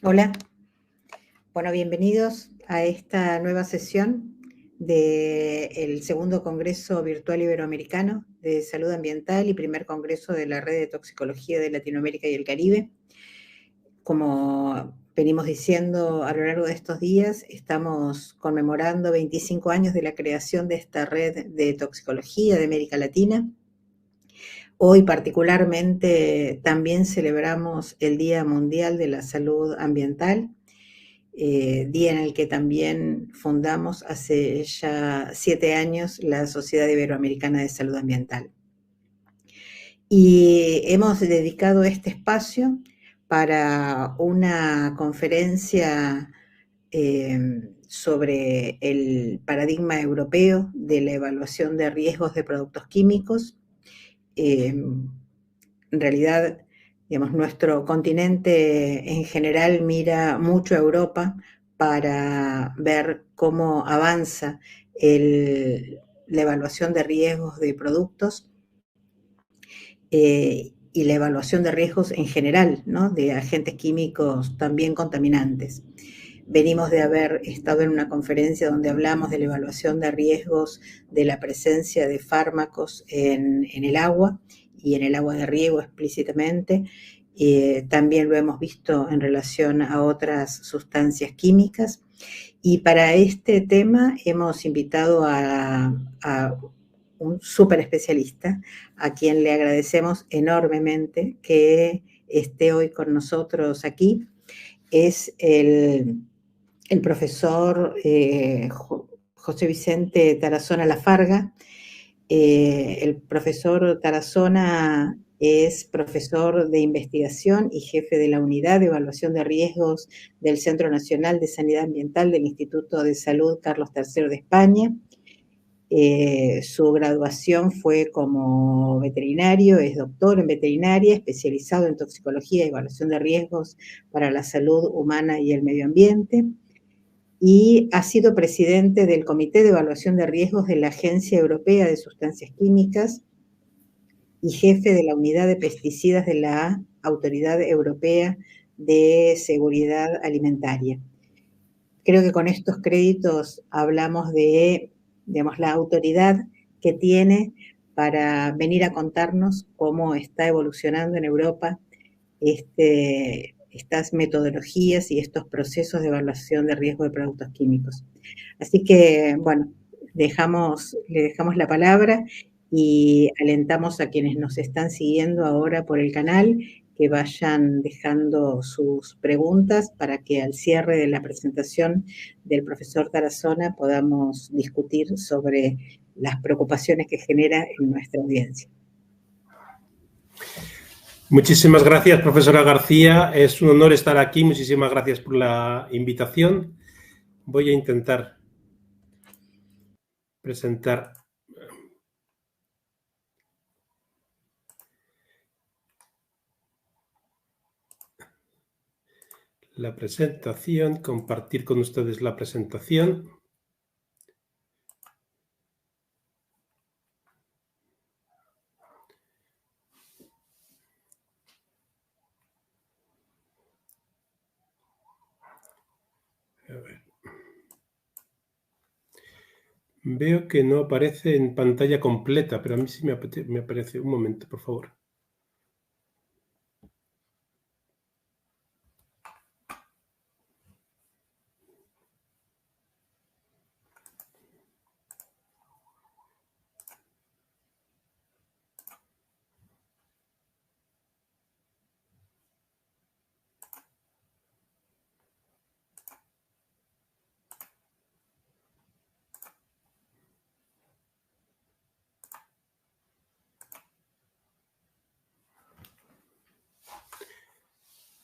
Hola, bueno, bienvenidos a esta nueva sesión del segundo Congreso Virtual Iberoamericano de Salud Ambiental y primer Congreso de la Red de Toxicología de Latinoamérica y el Caribe. Como venimos diciendo a lo largo de estos días, estamos conmemorando 25 años de la creación de esta red de toxicología de América Latina. Hoy particularmente también celebramos el Día Mundial de la Salud Ambiental, día en el que también fundamos hace ya 7 años la Sociedad Iberoamericana de Salud Ambiental. Y hemos dedicado este espacio para una conferencia sobre el paradigma europeo de la evaluación de riesgos de productos químicos. En realidad, digamos, nuestro continente en general mira mucho a Europa para ver cómo avanza la evaluación de riesgos de productos y la evaluación de riesgos en general, ¿no? De agentes químicos también contaminantes. Venimos de haber estado en una conferencia donde hablamos de la evaluación de riesgos de la presencia de fármacos en el agua y en el agua de riego explícitamente. También lo hemos visto en relación a otras sustancias químicas. Y para este tema hemos invitado a un súper especialista, a quien le agradecemos enormemente que esté hoy con nosotros aquí. Es el profesor José Vicente Tarazona Lafarga. El profesor Tarazona es profesor de investigación y jefe de la Unidad de Evaluación de Riesgos del Centro Nacional de Sanidad Ambiental del Instituto de Salud Carlos III de España. Su graduación fue como veterinario, es doctor en veterinaria, especializado en toxicología y evaluación de riesgos para la salud humana y el medio ambiente, y ha sido presidente del Comité de Evaluación de Riesgos de la Agencia Europea de Sustancias Químicas y jefe de la Unidad de Pesticidas de la Autoridad Europea de Seguridad Alimentaria. Creo que con estos créditos hablamos de, digamos, la autoridad que tiene para venir a contarnos cómo está evolucionando en Europa estas metodologías y estos procesos de evaluación de riesgo de productos químicos. Así que, bueno, le dejamos la palabra y alentamos a quienes nos están siguiendo ahora por el canal que vayan dejando sus preguntas para que al cierre de la presentación del profesor Tarazona podamos discutir sobre las preocupaciones que genera en nuestra audiencia. Muchísimas gracias, profesora García. Es un honor estar aquí. Muchísimas gracias por la invitación. Voy a intentar presentar la presentación, compartir con ustedes la presentación. A ver. Veo que no aparece en pantalla completa, pero a mí sí me aparece. Un momento, por favor.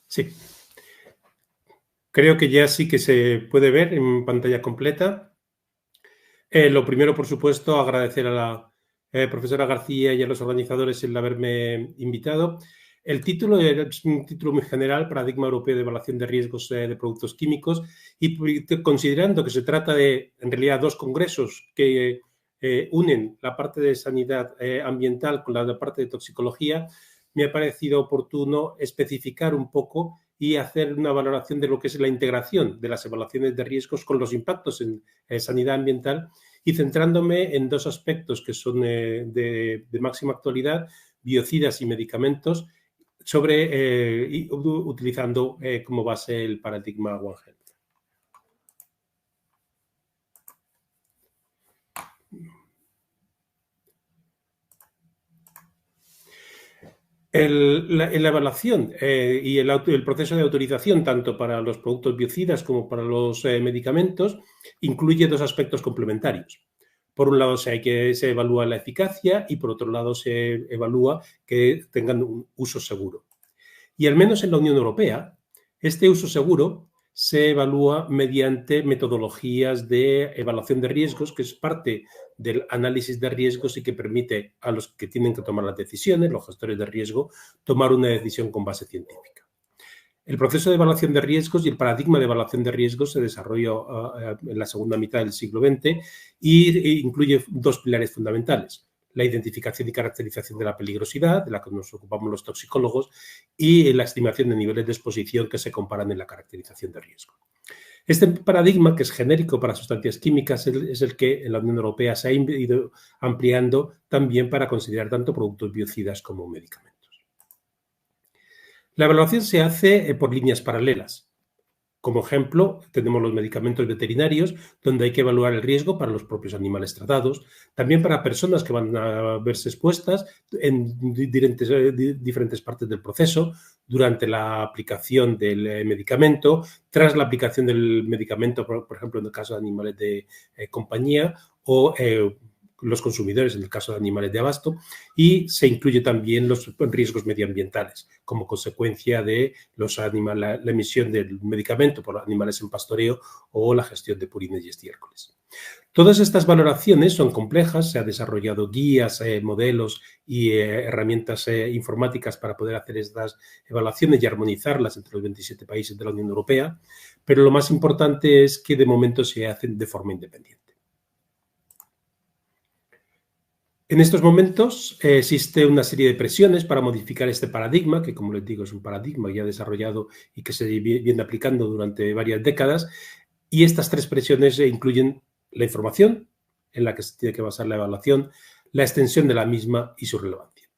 Sí. Creo que ya sí que se puede ver en pantalla completa. Lo primero, por supuesto, agradecer a la profesora García y a los organizadores el haberme invitado. El título es un título muy general, Paradigma Europeo de Evaluación de Riesgos de Productos Químicos, y considerando que se trata de, en realidad, dos congresos que unen la parte de sanidad ambiental con la parte de toxicología, me ha parecido oportuno especificar un poco y hacer una valoración de lo que es la integración de las evaluaciones de riesgos con los impactos en sanidad ambiental y centrándome en dos aspectos que son de máxima actualidad, biocidas y medicamentos, utilizando como base el paradigma One Health. La evaluación y el proceso de autorización, tanto para los productos biocidas como para los medicamentos, incluye dos aspectos complementarios. Por un lado, se evalúa la eficacia y, por otro lado, se evalúa que tengan un uso seguro. Y al menos en la Unión Europea, este uso seguro se evalúa mediante metodologías de evaluación de riesgos, que es parte del análisis de riesgos y que permite a los que tienen que tomar las decisiones, los gestores de riesgo, tomar una decisión con base científica. El proceso de evaluación de riesgos y el paradigma de evaluación de riesgos se desarrolló en la segunda mitad del siglo XX y incluye dos pilares fundamentales: la identificación y caracterización de la peligrosidad, de la que nos ocupamos los toxicólogos, y la estimación de niveles de exposición que se comparan en la caracterización de riesgo. Este paradigma, que es genérico para sustancias químicas, es el que en la Unión Europea se ha ido ampliando también para considerar tanto productos biocidas como medicamentos. La evaluación se hace por líneas paralelas. Como ejemplo, tenemos los medicamentos veterinarios, donde hay que evaluar el riesgo para los propios animales tratados, también para personas que van a verse expuestas en diferentes partes del proceso, durante la aplicación del medicamento, tras la aplicación del medicamento, por ejemplo, en el caso de animales de compañía, o los consumidores en el caso de animales de abasto, y se incluye también los riesgos medioambientales como consecuencia de la emisión del medicamento por animales en pastoreo o la gestión de purines y estiércoles. Todas estas valoraciones son complejas, se han desarrollado guías, modelos y herramientas informáticas para poder hacer estas evaluaciones y armonizarlas entre los 27 países de la Unión Europea, pero lo más importante es que de momento se hacen de forma independiente. En estos momentos existe una serie de presiones para modificar este paradigma, que, como les digo, es un paradigma ya desarrollado y que se viene aplicando durante varias décadas, y estas tres presiones incluyen la información en la que se tiene que basar la evaluación, la extensión de la misma y su relevancia.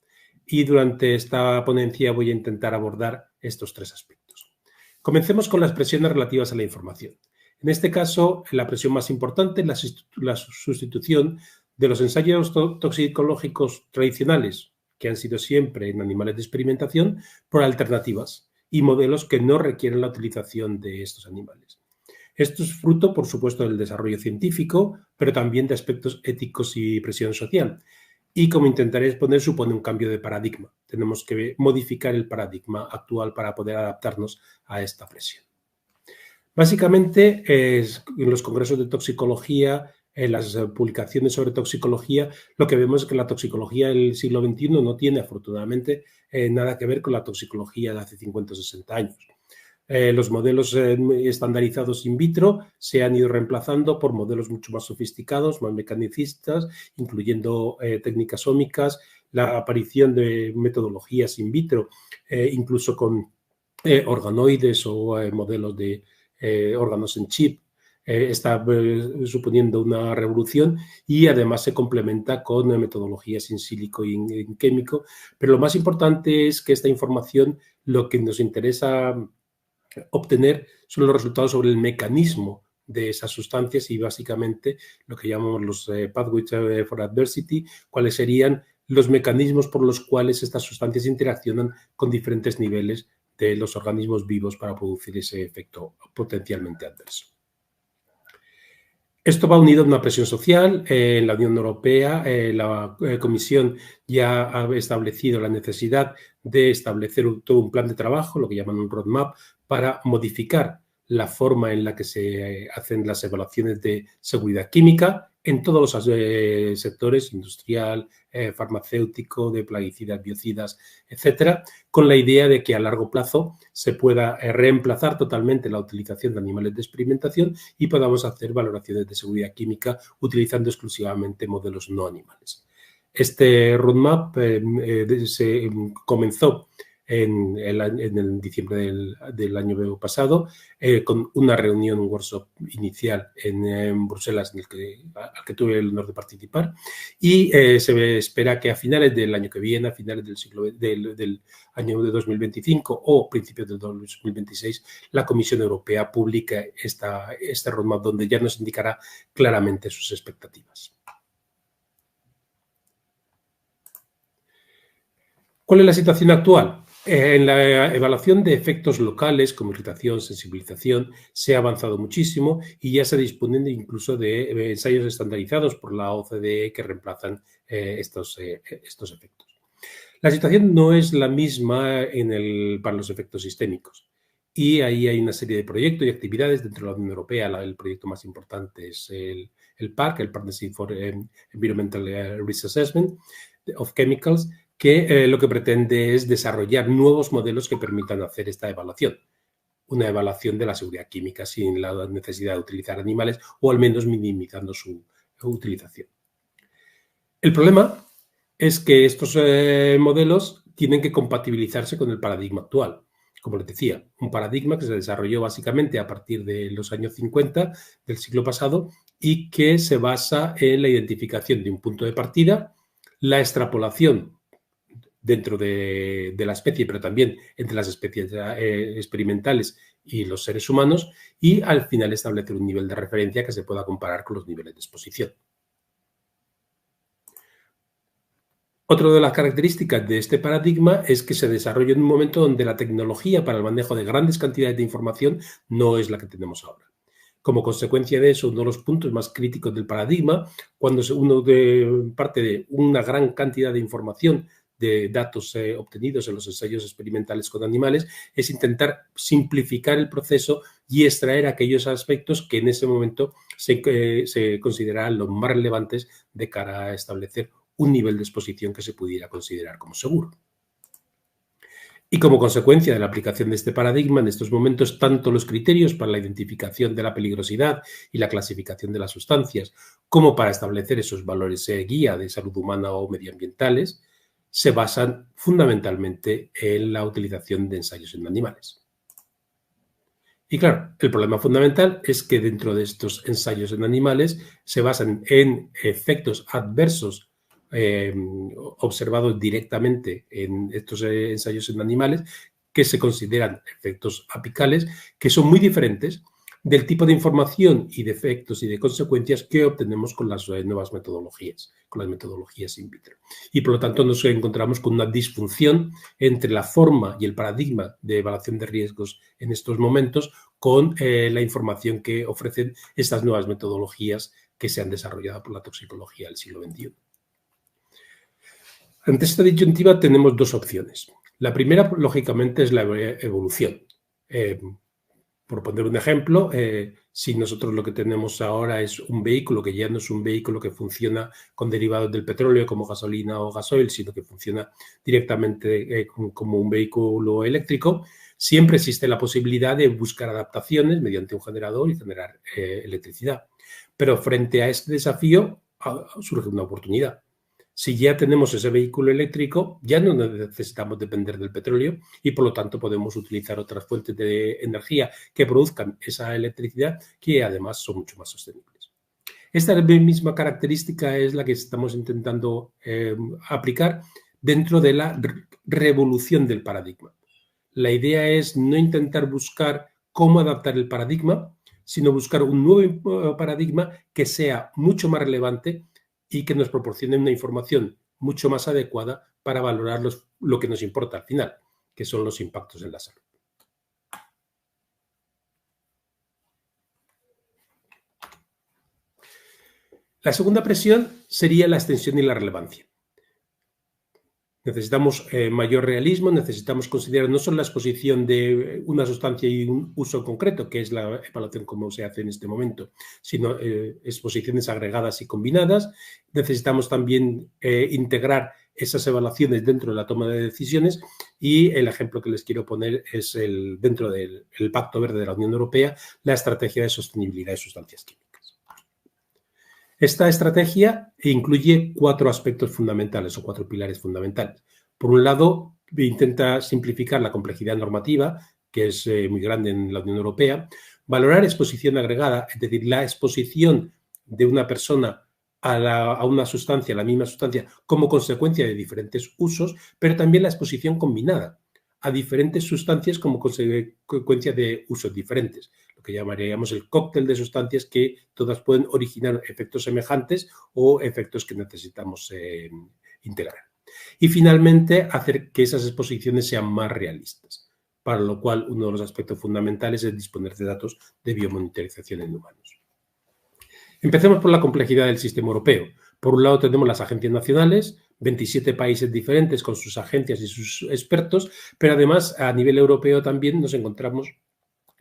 Y durante esta ponencia voy a intentar abordar estos tres aspectos. Comencemos con las presiones relativas a la información. En este caso, la presión más importante es la sustitución de los ensayos toxicológicos tradicionales, que han sido siempre en animales de experimentación, por alternativas y modelos que no requieren la utilización de estos animales. Esto es fruto, por supuesto, del desarrollo científico, pero también de aspectos éticos y presión social. Y, como intentaré exponer, supone un cambio de paradigma. Tenemos que modificar el paradigma actual para poder adaptarnos a esta presión. Básicamente, en los congresos de toxicología, en las publicaciones sobre toxicología, lo que vemos es que la toxicología del siglo XXI no tiene, afortunadamente, nada que ver con la toxicología de hace 50 o 60 años. Los modelos estandarizados in vitro se han ido reemplazando por modelos mucho más sofisticados, más mecanicistas, incluyendo técnicas ómicas, la aparición de metodologías in vitro, incluso con organoides o modelos de órganos en chip, está suponiendo una revolución, y además se complementa con metodologías in silico y en químico. Pero lo más importante es que esta información, lo que nos interesa obtener son los resultados sobre el mecanismo de esas sustancias y básicamente lo que llamamos los pathways for adversity, cuáles serían los mecanismos por los cuales estas sustancias interaccionan con diferentes niveles de los organismos vivos para producir ese efecto potencialmente adverso. Esto va unido a una presión social. En la Unión Europea, la Comisión ya ha establecido la necesidad de establecer todo un plan de trabajo, lo que llaman un roadmap, para modificar la forma en la que se hacen las evaluaciones de seguridad química en todos los sectores, industrial, farmacéutico, de plaguicidas, biocidas, etcétera, con la idea de que a largo plazo se pueda reemplazar totalmente la utilización de animales de experimentación y podamos hacer valoraciones de seguridad química utilizando exclusivamente modelos no animales. Este roadmap se comenzó en diciembre del año pasado, con una reunión, un workshop inicial en Bruselas, al que tuve el honor de participar, y se espera que a finales del año que viene, a finales del año de 2025 o principios de 2026, la Comisión Europea publique este roadmap donde ya nos indicará claramente sus expectativas. ¿Cuál es la situación actual? En la evaluación de efectos locales como irritación, sensibilización, se ha avanzado muchísimo y ya se disponen incluso de ensayos estandarizados por la OCDE que reemplazan estos efectos. La situación no es la misma para los efectos sistémicos y ahí hay una serie de proyectos y actividades dentro de la Unión Europea. El proyecto más importante es el PARC, el Partnership for Environmental Risk Assessment of Chemicals, que lo que pretende es desarrollar nuevos modelos que permitan hacer esta evaluación. Una evaluación de la seguridad química sin la necesidad de utilizar animales o al menos minimizando su utilización. El problema es que estos modelos tienen que compatibilizarse con el paradigma actual. Como les decía, un paradigma que se desarrolló básicamente a partir de los años 50 del siglo pasado y que se basa en la identificación de un punto de partida, la extrapolación dentro de la especie, pero también entre las especies experimentales y los seres humanos, y al final establecer un nivel de referencia que se pueda comparar con los niveles de exposición. Otra de las características de este paradigma es que se desarrolla en un momento donde la tecnología para el manejo de grandes cantidades de información no es la que tenemos ahora. Como consecuencia de eso, uno de los puntos más críticos del paradigma, cuando uno parte de una gran cantidad de información de datos obtenidos en los ensayos experimentales con animales, es intentar simplificar el proceso y extraer aquellos aspectos que en ese momento se consideran los más relevantes de cara a establecer un nivel de exposición que se pudiera considerar como seguro. Y como consecuencia de la aplicación de este paradigma, en estos momentos, tanto los criterios para la identificación de la peligrosidad y la clasificación de las sustancias, como para establecer esos valores guía de salud humana o medioambientales, se basan fundamentalmente en la utilización de ensayos en animales. Y claro, el problema fundamental es que dentro de estos ensayos en animales se basan en efectos adversos observados directamente en estos ensayos en animales, que se consideran efectos apicales, que son muy diferentes del tipo de información y de efectos y de consecuencias que obtenemos con las nuevas metodologías, con las metodologías in vitro. Y por lo tanto nos encontramos con una disfunción entre la forma y el paradigma de evaluación de riesgos en estos momentos con la información que ofrecen estas nuevas metodologías que se han desarrollado por la toxicología del siglo XXI. Ante esta disyuntiva tenemos dos opciones. La primera, lógicamente, es la evolución. Por poner un ejemplo, si nosotros lo que tenemos ahora es un vehículo que ya no es un vehículo que funciona con derivados del petróleo como gasolina o gasoil, sino que funciona directamente como un vehículo eléctrico, siempre existe la posibilidad de buscar adaptaciones mediante un generador y generar electricidad. Pero frente a este desafío surge una oportunidad. Si ya tenemos ese vehículo eléctrico, ya no necesitamos depender del petróleo y, por lo tanto, podemos utilizar otras fuentes de energía que produzcan esa electricidad que, además, son mucho más sostenibles. Esta misma característica es la que estamos intentando aplicar dentro de la revolución del paradigma. La idea es no intentar buscar cómo adaptar el paradigma, sino buscar un nuevo paradigma que sea mucho más relevante y que nos proporcione una información mucho más adecuada para valorar lo que nos importa al final, que son los impactos en la salud. La segunda presión sería la extensión y la relevancia. Necesitamos mayor realismo, necesitamos considerar no solo la exposición de una sustancia y un uso concreto, que es la evaluación como se hace en este momento, sino exposiciones agregadas y combinadas. Necesitamos también integrar esas evaluaciones dentro de la toma de decisiones y el ejemplo que les quiero poner es dentro del Pacto Verde de la Unión Europea, la estrategia de sostenibilidad de sustancias químicas. Esta estrategia incluye 4 aspectos fundamentales o 4 pilares fundamentales. Por un lado, intenta simplificar la complejidad normativa, que es muy grande en la Unión Europea, valorar exposición agregada, es decir, la exposición de una persona a una sustancia, a la misma sustancia, como consecuencia de diferentes usos, pero también la exposición combinada a diferentes sustancias como consecuencia de usos diferentes, lo que llamaríamos el cóctel de sustancias que todas pueden originar efectos semejantes o efectos que necesitamos integrar. Y finalmente, hacer que esas exposiciones sean más realistas, para lo cual uno de los aspectos fundamentales es disponer de datos de biomonitorización en humanos. Empecemos por la complejidad del sistema europeo. Por un lado tenemos las agencias nacionales, 27 países diferentes con sus agencias y sus expertos, pero además a nivel europeo también nos encontramos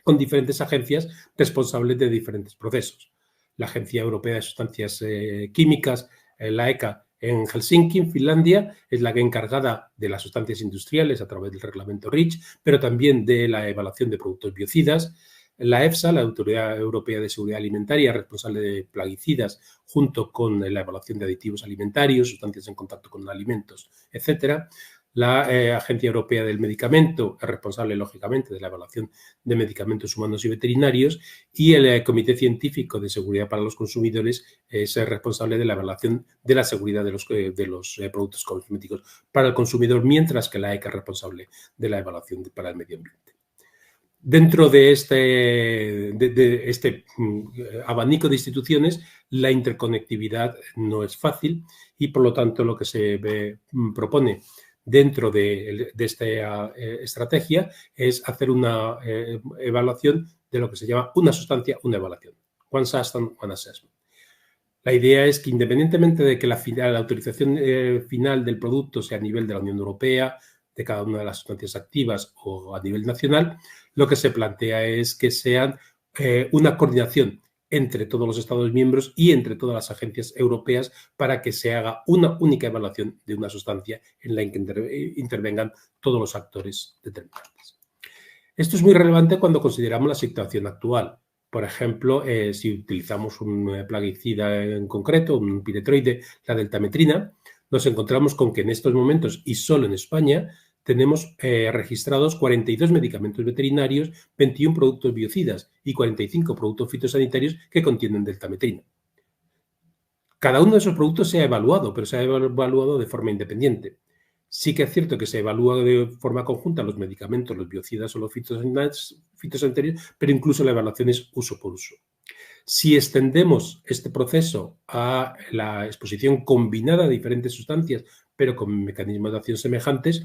con diferentes agencias responsables de diferentes procesos. La Agencia Europea de Sustancias Químicas, la ECA, en Helsinki, en Finlandia, es la que encargada de las sustancias industriales a través del reglamento REACH, pero también de la evaluación de productos biocidas. La EFSA, la Autoridad Europea de Seguridad Alimentaria, responsable de plaguicidas, junto con la evaluación de aditivos alimentarios, sustancias en contacto con alimentos, etcétera. La Agencia Europea del Medicamento es responsable, lógicamente, de la evaluación de medicamentos humanos y veterinarios, y el Comité Científico de Seguridad para los Consumidores es responsable de la evaluación de la seguridad de los productos cosméticos para el consumidor, mientras que la ECA es responsable de la evaluación para el medio ambiente. Dentro de este abanico de instituciones, la interconectividad no es fácil y, por lo tanto, lo que se propone dentro de esta estrategia es hacer una evaluación de lo que se llama una sustancia, una evaluación. One substance, one assessment. La idea es que, independientemente de que la autorización final del producto sea a nivel de la Unión Europea, de cada una de las sustancias activas o a nivel nacional, lo que se plantea es que sean una coordinación entre todos los Estados miembros y entre todas las agencias europeas para que se haga una única evaluación de una sustancia en la que intervengan todos los actores determinantes. Esto es muy relevante cuando consideramos la situación actual. Por ejemplo, si utilizamos un plaguicida en concreto, un piretroide, la deltametrina, nos encontramos con que en estos momentos, y solo en España, tenemos registrados 42 medicamentos veterinarios, 21 productos biocidas y 45 productos fitosanitarios que contienen deltametrina. Cada uno de esos productos se ha evaluado, pero se ha evaluado de forma independiente. Sí que es cierto que se evalúa de forma conjunta los medicamentos, los biocidas o los fitosanitarios, pero incluso la evaluación es uso por uso. Si extendemos este proceso a la exposición combinada de diferentes sustancias, pero con mecanismos de acción semejantes,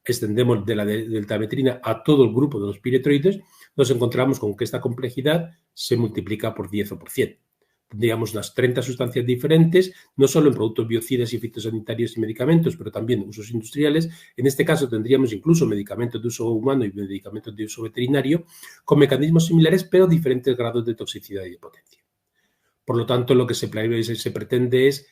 extendemos de la deltametrina a todo el grupo de los piretroides, nos encontramos con que esta complejidad se multiplica por 10 o por 100. Tendríamos unas 30 sustancias diferentes, no solo en productos biocidas y fitosanitarios y medicamentos, pero también usos industriales. En este caso tendríamos incluso medicamentos de uso humano y medicamentos de uso veterinario con mecanismos similares, pero diferentes grados de toxicidad y de potencia. Por lo tanto, lo que se pretende es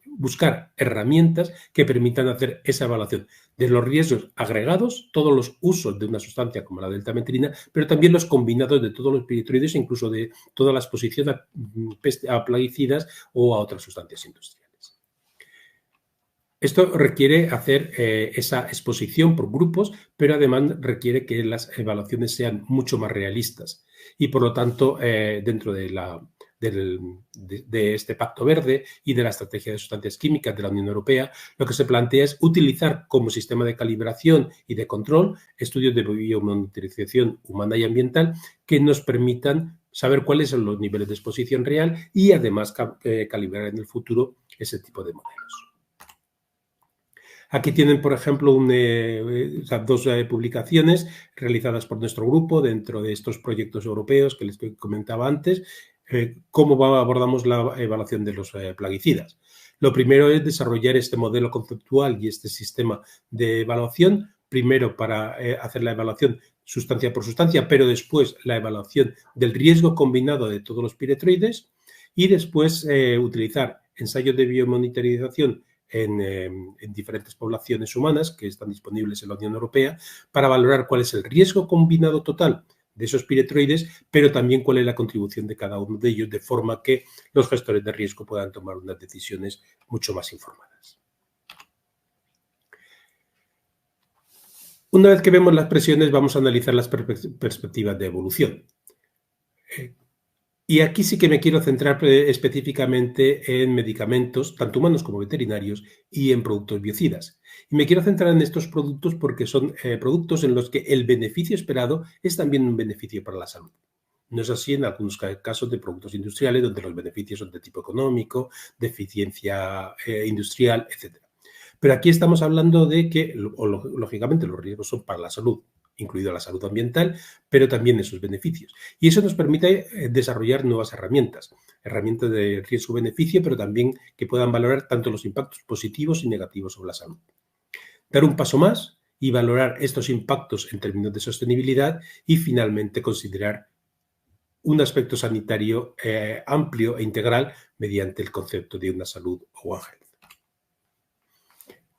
buscar herramientas que permitan hacer esa evaluación de los riesgos agregados, todos los usos de una sustancia como la deltametrina, pero también los combinados de todos los piretroides, incluso de toda la exposición a plaguicidas o a otras sustancias industriales. Esto requiere hacer esa exposición por grupos, pero además requiere que las evaluaciones sean mucho más realistas y, por lo tanto, dentro de este Pacto Verde y de la Estrategia de Sustancias Químicas de la Unión Europea, lo que se plantea es utilizar como sistema de calibración y de control estudios de biomonitorización humana y ambiental que nos permitan saber cuáles son los niveles de exposición real y, además, calibrar en el futuro ese tipo de modelos. Aquí tienen, por ejemplo, dos publicaciones realizadas por nuestro grupo dentro de estos proyectos europeos que les comentaba antes. ¿Cómo abordamos la evaluación de los plaguicidas? Lo primero es desarrollar este modelo conceptual y este sistema de evaluación, primero para hacer la evaluación sustancia por sustancia, pero después la evaluación del riesgo combinado de todos los piretroides y después utilizar ensayos de biomonitorización en diferentes poblaciones humanas que están disponibles en la Unión Europea para valorar cuál es el riesgo combinado total de esos piretroides, pero también cuál es la contribución de cada uno de ellos, de forma que los gestores de riesgo puedan tomar unas decisiones mucho más informadas. Una vez que vemos las presiones, vamos a analizar las perspectivas de evolución. Y aquí sí que me quiero centrar específicamente en medicamentos, tanto humanos como veterinarios, y en productos biocidas. Y me quiero centrar en estos productos porque son productos en los que el beneficio esperado es también un beneficio para la salud. No es así en algunos casos de productos industriales, donde los beneficios son de tipo económico, de eficiencia industrial, etc. Pero aquí estamos hablando de que, lógicamente, los riesgos son para la salud, incluido la salud ambiental, pero también esos beneficios. Y eso nos permite desarrollar nuevas herramientas de riesgo-beneficio, pero también que puedan valorar tanto los impactos positivos y negativos sobre la salud. Dar un paso más y valorar estos impactos en términos de sostenibilidad y, finalmente, considerar un aspecto sanitario amplio e integral mediante el concepto de una salud One Health.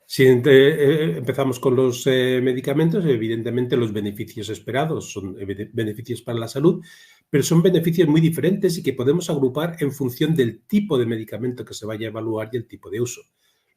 Si empezamos con los medicamentos, evidentemente los beneficios esperados son beneficios para la salud, pero son beneficios muy diferentes y que podemos agrupar en función del tipo de medicamento que se vaya a evaluar y el tipo de uso.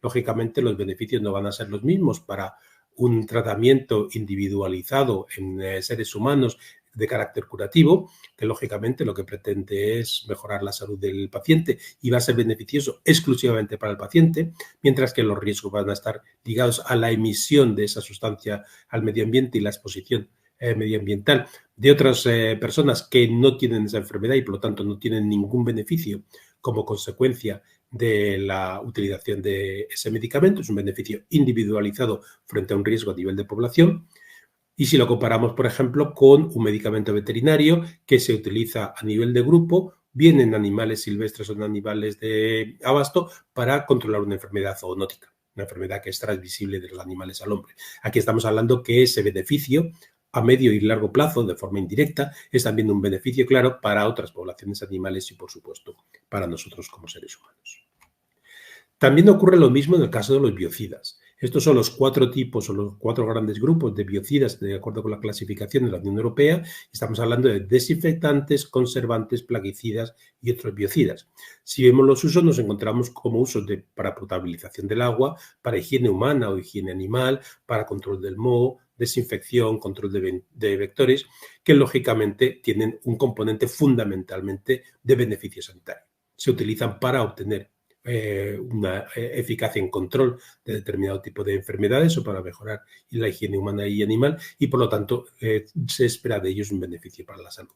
Lógicamente, los beneficios no van a ser los mismos para un tratamiento individualizado en seres humanos de carácter curativo, que lógicamente lo que pretende es mejorar la salud del paciente y va a ser beneficioso exclusivamente para el paciente, mientras que los riesgos van a estar ligados a la emisión de esa sustancia al medio ambiente y la exposición medioambiental de otras personas que no tienen esa enfermedad y por lo tanto no tienen ningún beneficio como consecuencia de la utilización de ese medicamento. Es un beneficio individualizado frente a un riesgo a nivel de población. Y si lo comparamos, por ejemplo, con un medicamento veterinario que se utiliza a nivel de grupo, bien en animales silvestres o en animales de abasto, para controlar una enfermedad zoonótica, una enfermedad que es transmisible de los animales al hombre. Aquí estamos hablando que ese beneficio a medio y largo plazo, de forma indirecta, es también un beneficio claro para otras poblaciones animales y, por supuesto, para nosotros como seres humanos. También ocurre lo mismo en el caso de los biocidas. Estos son los 4 tipos o los 4 grandes grupos de biocidas de acuerdo con la clasificación de la Unión Europea. Estamos hablando de desinfectantes, conservantes, plaguicidas y otros biocidas. Si vemos los usos, nos encontramos como usos para potabilización del agua, para higiene humana o higiene animal, para control del moho, desinfección, control de vectores, que lógicamente tienen un componente fundamentalmente de beneficio sanitario. Se utilizan para obtener una eficacia en control de determinado tipo de enfermedades o para mejorar la higiene humana y animal y, por lo tanto, se espera de ellos un beneficio para la salud.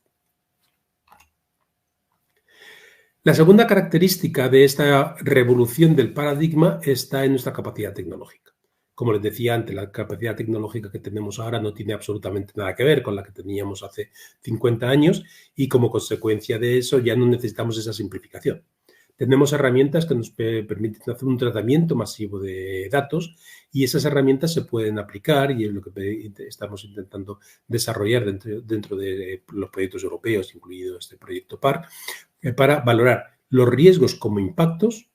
La segunda característica de esta revolución del paradigma está en nuestra capacidad tecnológica. Como les decía antes, la capacidad tecnológica que tenemos ahora no tiene absolutamente nada que ver con la que teníamos hace 50 años y, como consecuencia de eso, ya no necesitamos esa simplificación. Tenemos herramientas que nos permiten hacer un tratamiento masivo de datos y esas herramientas se pueden aplicar y es lo que estamos intentando desarrollar dentro de los proyectos europeos, incluido este proyecto PAR, para valorar los riesgos como impactos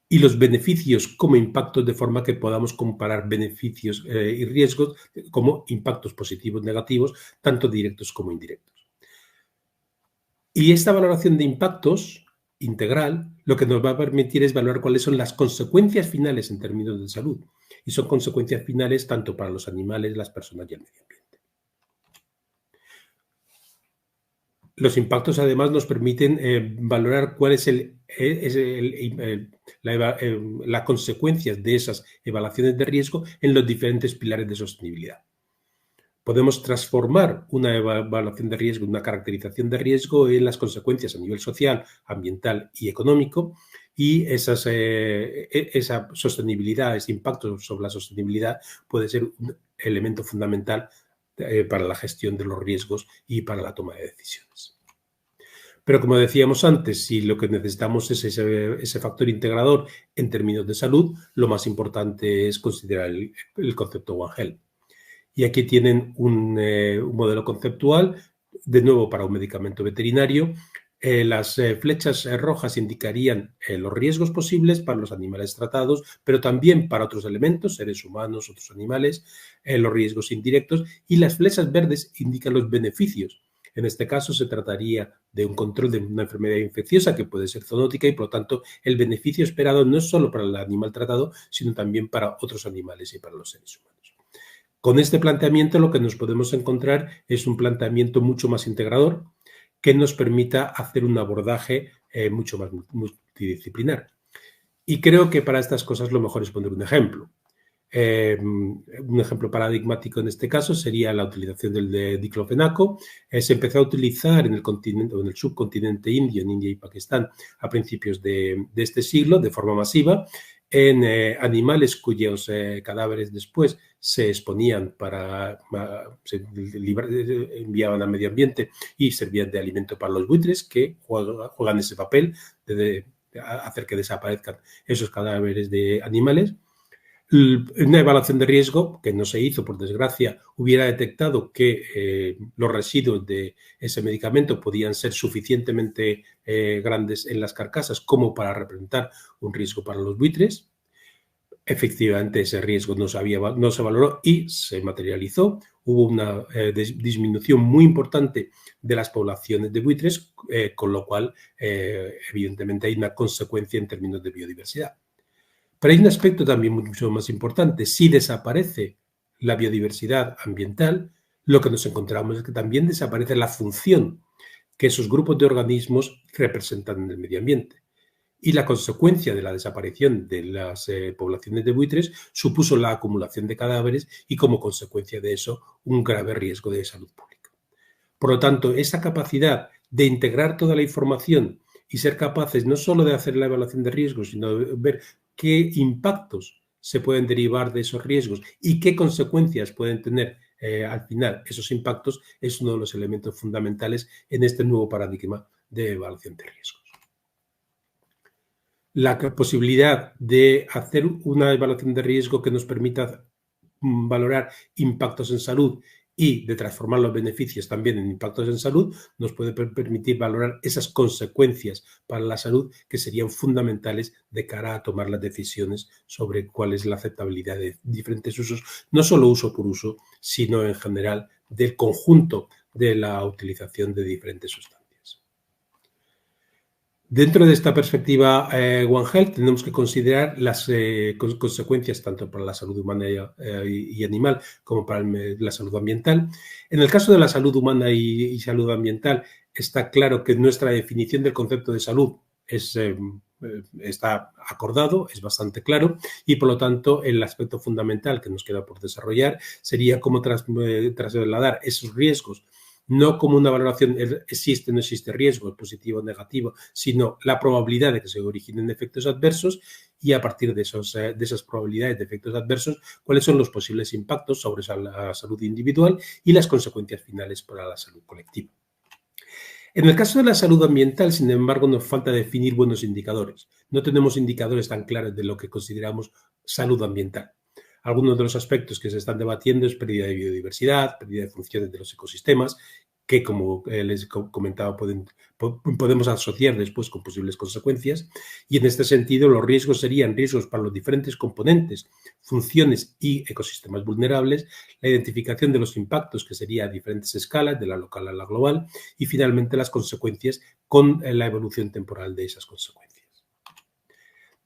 y los beneficios como impactos, de forma que podamos comparar beneficios y riesgos como impactos positivos, negativos, tanto directos como indirectos. Y esta valoración de impactos integral lo que nos va a permitir es valorar cuáles son las consecuencias finales en términos de salud. Y son consecuencias finales tanto para los animales, las personas y el medio ambiente. Los impactos, además, nos permiten valorar cuál es las consecuencias de esas evaluaciones de riesgo en los diferentes pilares de sostenibilidad. Podemos transformar una evaluación de riesgo, una caracterización de riesgo en las consecuencias a nivel social, ambiental y económico y esa sostenibilidad, ese impacto sobre la sostenibilidad puede ser un elemento fundamental para la gestión de los riesgos y para la toma de decisiones. Pero como decíamos antes, si lo que necesitamos es ese factor integrador en términos de salud, lo más importante es considerar el concepto One Health. Y aquí tienen un modelo conceptual, de nuevo para un medicamento veterinario. Las flechas rojas indicarían los riesgos posibles para los animales tratados, pero también para otros elementos, seres humanos, otros animales, los riesgos indirectos. Y las flechas verdes indican los beneficios. En este caso se trataría de un control de una enfermedad infecciosa que puede ser zoonótica y, por lo tanto, el beneficio esperado no es solo para el animal tratado, sino también para otros animales y para los seres humanos. Con este planteamiento lo que nos podemos encontrar es un planteamiento mucho más integrador que nos permita hacer un abordaje mucho más multidisciplinar. Y creo que para estas cosas lo mejor es poner un ejemplo. Un ejemplo paradigmático en este caso sería la utilización del diclofenaco. Se empezó a utilizar en el continente o en el subcontinente indio, en India y Pakistán, a principios de este siglo de forma masiva en animales cuyos cadáveres después se exponían se enviaban al medio ambiente y servían de alimento para los buitres que juegan ese papel de hacer que desaparezcan esos cadáveres de animales. Una evaluación de riesgo que no se hizo, por desgracia, hubiera detectado que los residuos de ese medicamento podían ser suficientemente grandes en las carcasas como para representar un riesgo para los buitres. Efectivamente, ese riesgo no se valoró y se materializó. Hubo una disminución muy importante de las poblaciones de buitres, con lo cual, evidentemente, hay una consecuencia en términos de biodiversidad. Pero hay un aspecto también mucho más importante. Si desaparece la biodiversidad ambiental, lo que nos encontramos es que también desaparece la función que esos grupos de organismos representan en el medio ambiente. Y la consecuencia de la desaparición de las poblaciones de buitres supuso la acumulación de cadáveres y, como consecuencia de eso, un grave riesgo de salud pública. Por lo tanto, esa capacidad de integrar toda la información y ser capaces no solo de hacer la evaluación de riesgos, sino de ver qué impactos se pueden derivar de esos riesgos y qué consecuencias pueden tener al final esos impactos, es uno de los elementos fundamentales en este nuevo paradigma de evaluación de riesgos. La posibilidad de hacer una evaluación de riesgo que nos permita valorar impactos en salud y de transformar los beneficios también en impactos en salud, nos puede permitir valorar esas consecuencias para la salud que serían fundamentales de cara a tomar las decisiones sobre cuál es la aceptabilidad de diferentes usos, no solo uso por uso, sino en general del conjunto de la utilización de diferentes sustancias. Dentro de esta perspectiva One Health tenemos que considerar las consecuencias tanto para la salud humana y animal como para la salud ambiental. En el caso de la salud humana y salud ambiental, está claro que nuestra definición del concepto de salud está acordado, es bastante claro y, por lo tanto, el aspecto fundamental que nos queda por desarrollar sería cómo trasladar esos riesgos no como una valoración, existe o no existe riesgo, positivo o negativo, sino la probabilidad de que se originen efectos adversos y a partir de esas probabilidades de efectos adversos, cuáles son los posibles impactos sobre la salud individual y las consecuencias finales para la salud colectiva. En el caso de la salud ambiental, sin embargo, nos falta definir buenos indicadores. No tenemos indicadores tan claros de lo que consideramos salud ambiental. Algunos de los aspectos que se están debatiendo es pérdida de biodiversidad, pérdida de funciones de los ecosistemas, que, como les comentaba, podemos asociar después con posibles consecuencias. Y en este sentido, los riesgos serían riesgos para los diferentes componentes, funciones y ecosistemas vulnerables, la identificación de los impactos, que sería a diferentes escalas, de la local a la global, y finalmente las consecuencias con la evolución temporal de esas consecuencias.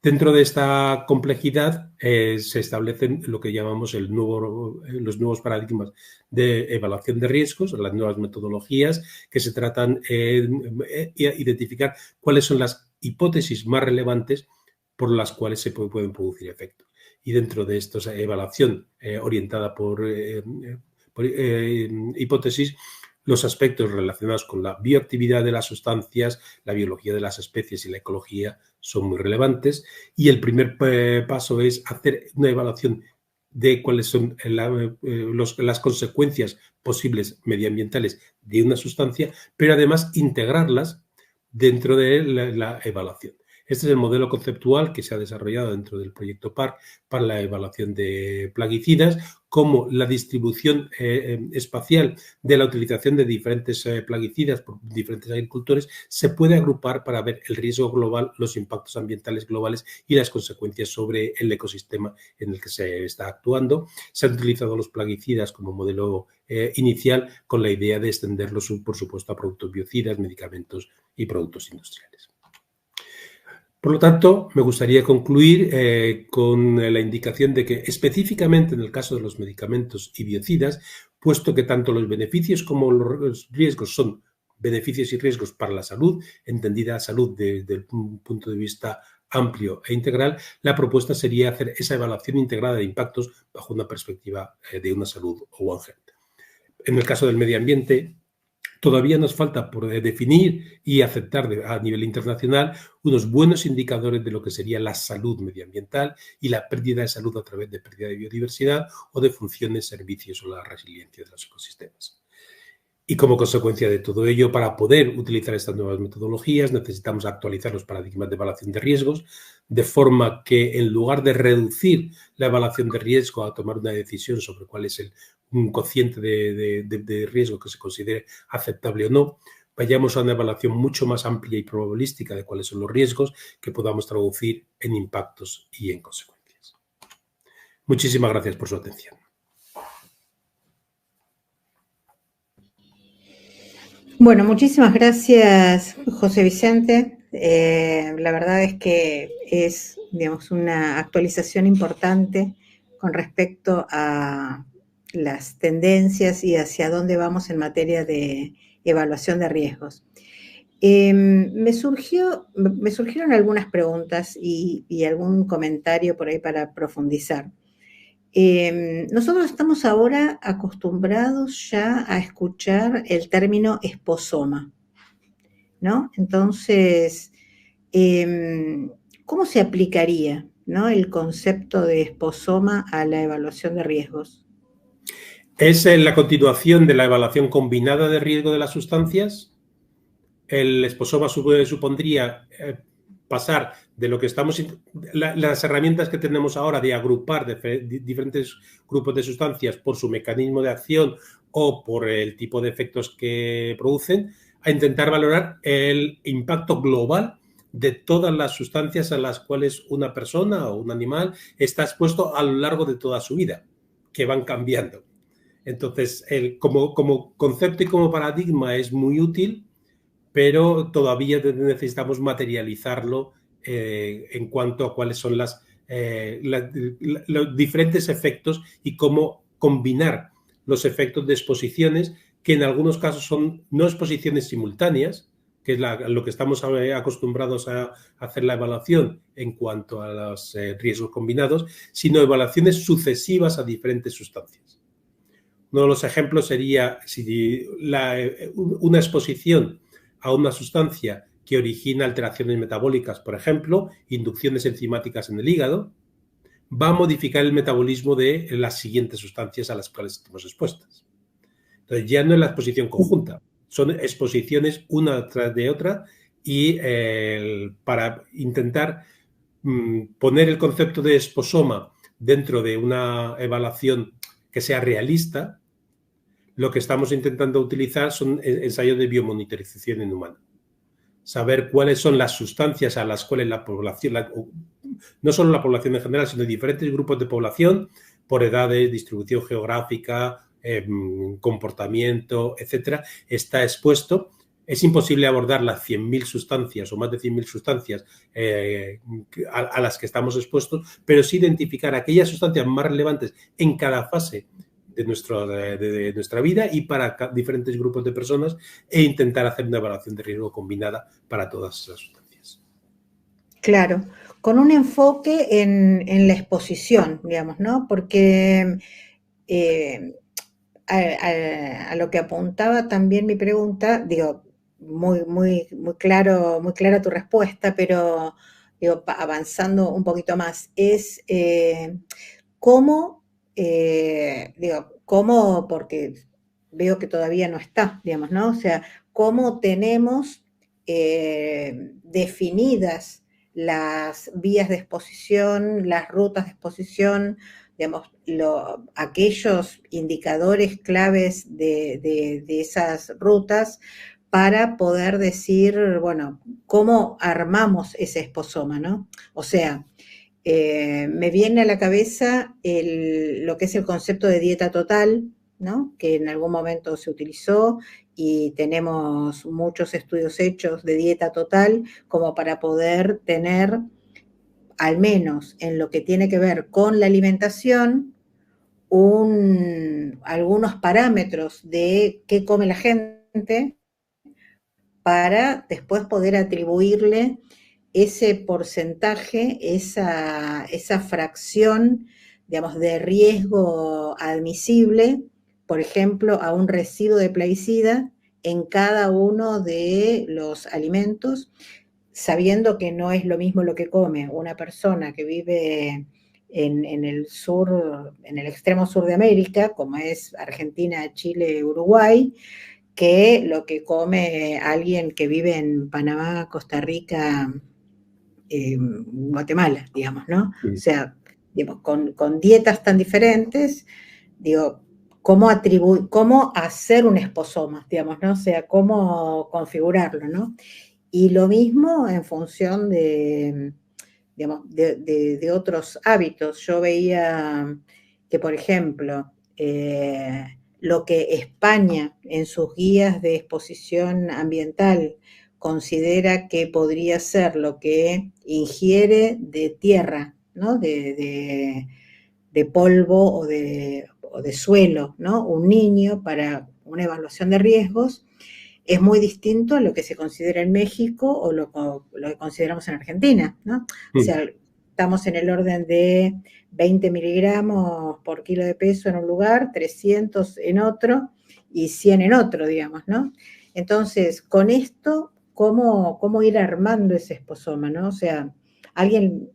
Dentro de esta complejidad se establecen lo que llamamos los nuevos paradigmas de evaluación de riesgos, las nuevas metodologías que se tratan de identificar cuáles son las hipótesis más relevantes por las cuales se pueden producir efectos. Y dentro de esta evaluación orientada por hipótesis, los aspectos relacionados con la bioactividad de las sustancias, la biología de las especies y la ecología son muy relevantes. Y el primer paso es hacer una evaluación de cuáles son las consecuencias posibles medioambientales de una sustancia, pero además integrarlas dentro de la evaluación. Este es el modelo conceptual que se ha desarrollado dentro del proyecto PARC para la evaluación de plaguicidas, como la distribución espacial de la utilización de diferentes plaguicidas por diferentes agricultores se puede agrupar para ver el riesgo global, los impactos ambientales globales y las consecuencias sobre el ecosistema en el que se está actuando. Se han utilizado los plaguicidas como modelo inicial con la idea de extenderlos, por supuesto, a productos biocidas, medicamentos y productos industriales. Por lo tanto, me gustaría concluir con la indicación de que específicamente en el caso de los medicamentos y biocidas, puesto que tanto los beneficios como los riesgos son beneficios y riesgos para la salud, entendida salud desde un punto de vista amplio e integral, la propuesta sería hacer esa evaluación integrada de impactos bajo una perspectiva de una salud One Health. En el caso del medio ambiente, todavía nos falta por definir y aceptar a nivel internacional unos buenos indicadores de lo que sería la salud medioambiental y la pérdida de salud a través de pérdida de biodiversidad o de funciones, servicios o la resiliencia de los ecosistemas. Y como consecuencia de todo ello, para poder utilizar estas nuevas metodologías, necesitamos actualizar los paradigmas de evaluación de riesgos, de forma que en lugar de reducir la evaluación de riesgo a tomar una decisión sobre cuál es un cociente de riesgo que se considere aceptable o no, vayamos a una evaluación mucho más amplia y probabilística de cuáles son los riesgos que podamos traducir en impactos y en consecuencias. Muchísimas gracias por su atención. Bueno, muchísimas gracias, José Vicente. La verdad es que es, digamos, una actualización importante con respecto a las tendencias y hacia dónde vamos en materia de evaluación de riesgos. Me surgieron algunas preguntas y algún comentario por ahí para profundizar. Nosotros estamos ahora acostumbrados ya a escuchar el término esposoma, ¿no? Entonces, ¿cómo se aplicaría, ¿no?, el concepto de esposoma a la evaluación de riesgos? ¿Es la continuación de la evaluación combinada de riesgo de las sustancias? El esposoma supondría pasar de lo que estamos... las herramientas que tenemos ahora de agrupar diferentes grupos de sustancias por su mecanismo de acción o por el tipo de efectos que producen, a intentar valorar el impacto global de todas las sustancias a las cuales una persona o un animal está expuesto a lo largo de toda su vida, que van cambiando. Entonces, como concepto y como paradigma es muy útil, pero todavía necesitamos materializarlo en cuanto a cuáles son los diferentes efectos y cómo combinar los efectos de exposiciones, que en algunos casos son no exposiciones simultáneas, que es lo que estamos acostumbrados a hacer la evaluación en cuanto a los riesgos combinados, sino evaluaciones sucesivas a diferentes sustancias. Uno de los ejemplos sería si una exposición a una sustancia que origina alteraciones metabólicas, por ejemplo, inducciones enzimáticas en el hígado, va a modificar el metabolismo de las siguientes sustancias a las cuales estamos expuestas. Entonces, ya no es la exposición conjunta, son exposiciones una tras de otra y para intentar poner el concepto de esposoma dentro de una evaluación que sea realista, lo que estamos intentando utilizar son ensayos de biomonitorización en humano. Saber cuáles son las sustancias a las cuales la población, no solo la población en general, sino diferentes grupos de población, por edades, distribución geográfica, comportamiento, etcétera, está expuesto. Es imposible abordar las 100.000 sustancias o más de 100.000 sustancias a las que estamos expuestos, pero sí identificar aquellas sustancias más relevantes en cada fase de nuestra vida y para diferentes grupos de personas, e intentar hacer una evaluación de riesgo combinada para todas esas sustancias. Claro, con un enfoque en la exposición, digamos, ¿no? Porque a lo que apuntaba también mi pregunta, digo, muy clara tu respuesta, pero digo, avanzando un poquito más, es cómo, porque veo que todavía no está, digamos, ¿no? O sea, cómo tenemos definidas las vías de exposición, las rutas de exposición, digamos, aquellos indicadores claves de esas rutas para poder decir, bueno, cómo armamos ese esposoma, ¿no? O sea, me viene a la cabeza lo que es el concepto de dieta total, ¿no?, que en algún momento se utilizó y tenemos muchos estudios hechos de dieta total como para poder tener, al menos en lo que tiene que ver con la alimentación, algunos parámetros de qué come la gente para después poder atribuirle ese porcentaje, esa fracción, digamos, de riesgo admisible, por ejemplo, a un residuo de plaguicida en cada uno de los alimentos, sabiendo que no es lo mismo lo que come una persona que vive en el sur, en el extremo sur de América, como es Argentina, Chile, Uruguay, que lo que come alguien que vive en Panamá, Costa Rica, Guatemala, digamos, ¿no? O sea, digamos, con dietas tan diferentes, digo, cómo hacer un esposoma, digamos, ¿no? O sea, cómo configurarlo, ¿no? Y lo mismo en función de, digamos, de otros hábitos. Yo veía que, por ejemplo, lo que España en sus guías de exposición ambiental considera que podría ser lo que ingiere de tierra, ¿no? De polvo o de suelo, ¿no? Un niño para una evaluación de riesgos es muy distinto a lo que se considera en México o lo que consideramos en Argentina, ¿no? O sea, estamos en el orden de 20 miligramos por kilo de peso en un lugar, 300 en otro y 100 en otro, digamos, ¿no? Entonces, con esto, ¿cómo ir armando ese esposoma, ¿no? O sea, alguien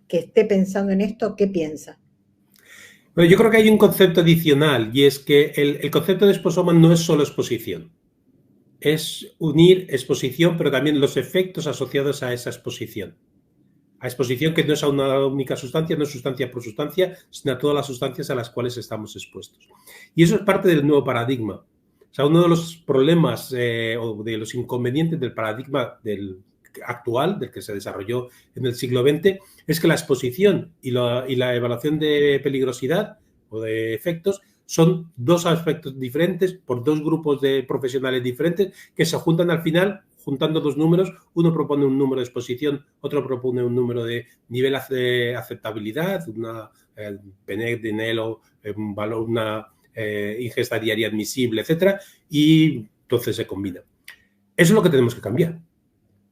que esté pensando en esto, ¿qué piensa? Bueno, yo creo que hay un concepto adicional y es que el concepto de esposoma no es solo exposición. Es unir exposición, pero también los efectos asociados a esa exposición. A exposición que no es a una única sustancia, no es sustancia por sustancia, sino a todas las sustancias a las cuales estamos expuestos. Y eso es parte del nuevo paradigma. O sea, uno de los problemas o de los inconvenientes del paradigma actual, del que se desarrolló en el siglo XX, es que la exposición y la evaluación de peligrosidad o de efectos son dos aspectos diferentes por dos grupos de profesionales diferentes que se juntan al final, juntando dos números. Uno propone un número de exposición, otro propone un número de nivel de aceptabilidad, una PNEC, DINELO, un valor, una ingesta diaria admisible, etcétera, y entonces se combina. Eso es lo que tenemos que cambiar.